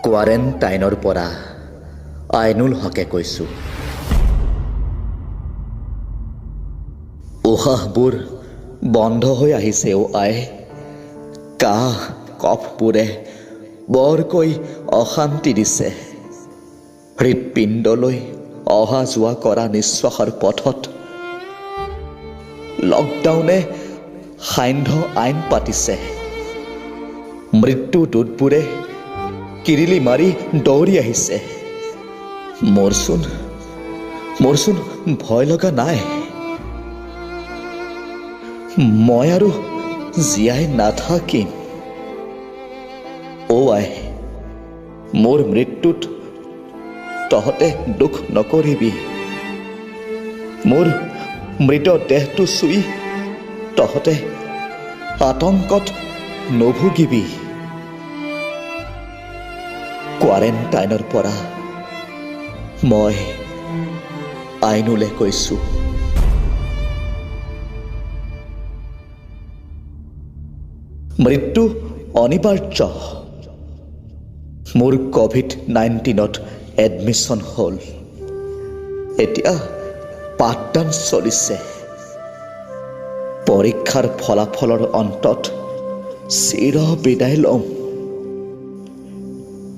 কোৱাৰেণ্টাইনৰ পৰা আইনুল হকে কৈছোঁ। উশাহবোৰ বন্ধ হৈ আহিছে আই। কাহ কফবোৰে বৰকৈ অশান্তি দিছে। হৃদপিণ্ডলৈ অহা যোৱা কৰা নিশ্বাসৰ পথত লকডাউনে সান্ধ্য আইন পাতিছে। মৃত্যু দূতবোৰে কিৰিলি মাৰি দৌৰি আহিছে। মোৰচোন ভয় লগা নাই। মই আৰু জীয়াই নাথাকিম। আই, মোৰ মৃত্যুত তহঁতে দুখ নকৰিবি। মোৰ মৃতদেহটো চুই তহঁতে আতংকত নুভুগিবি। কোৱাৰেণ্টাইনৰ পৰা মই আইনুলে কৈছোঁ। মৃত্যু অনিবাৰ্য। মোৰ COVID-19ত এডমিশ্যন হ'ল। এতিয়া পাঠদান চলিছে। পৰীক্ষাৰ ফলাফলৰ অন্তত চিৰ বিদায় ল'ম।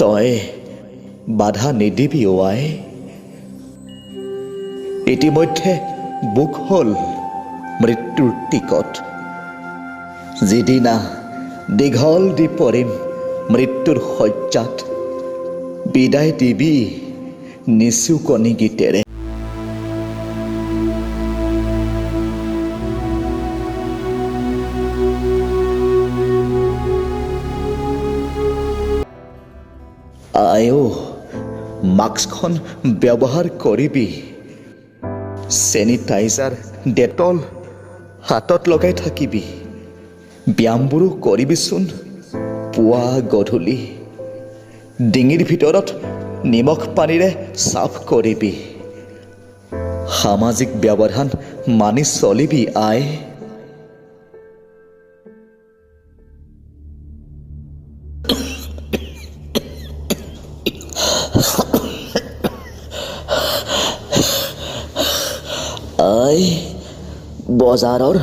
তই বাধা নিদিবি আই। ইতিমধ্যে বুক হ'ল মৃত্যুৰ টিকট। যিদিনা দীঘল দি পৰিম মৃত্যুৰ শয্যাত, বিদায় দিবি নিচুকনি গীতেৰে। আইও, মাস্কখন ব্যৱহাৰ কৰিবি। চেনিটাইজাৰ ডেটল হাতত লগাই থাকিবি। ব্যায়ামবোৰো কৰিবিচোন পুৱা গধূলি। ডিঙিৰ ভিতৰত নিমখ পানীৰে চাফ কৰিবি। সামাজিক ব্যৱধান মানি চলিবি আই। আই, বজাৰৰ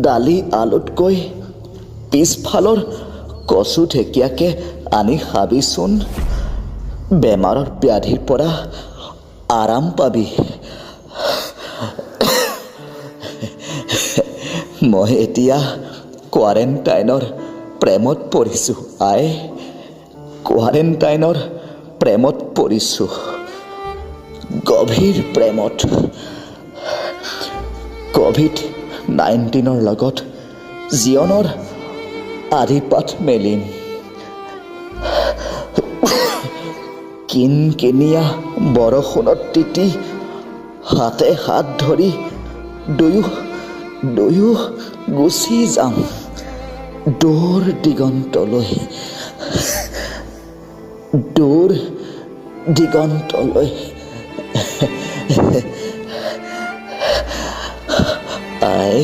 দালি আলুতকৈ পিছফালৰ কচু ঢেকীয়াকে আনি খাবিচোন। বেমাৰৰ ব্যাধিৰ পৰা আৰাম পাবি। মই এতিয়া কোৱাৰেণ্টাইনৰ প্ৰেমত পৰিছোঁ আই। কোৱাৰেণ্টাইনৰ প্ৰেমত পৰিছোঁ, গভীৰ প্ৰেমত। COVID-19ৰ লগত জীৱনৰ আধিপাত মেলিম। কিনকিনীয়া বৰষুণত তিতি হাতে হাত ধৰি দুয়ো গুচি যাম দূৰ দিগন্তলৈ। দূৰ দিগন্তলৈ। আই,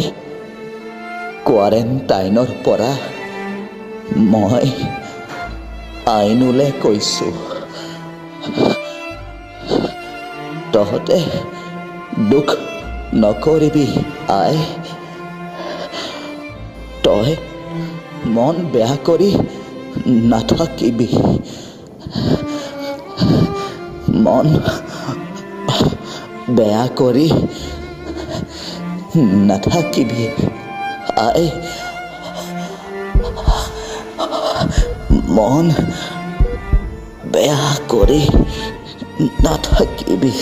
কোৱাৰেণ্টাইনৰ পৰা মই আইনুলে কৈছোঁ। তহঁতে দুখ নকৰিবি আই। তই মন বেয়া কৰি নাথাকিবি। মন বেয়া কৰি নাথাকিবি আই। মন বেয়া কৰি নাথাকিবি।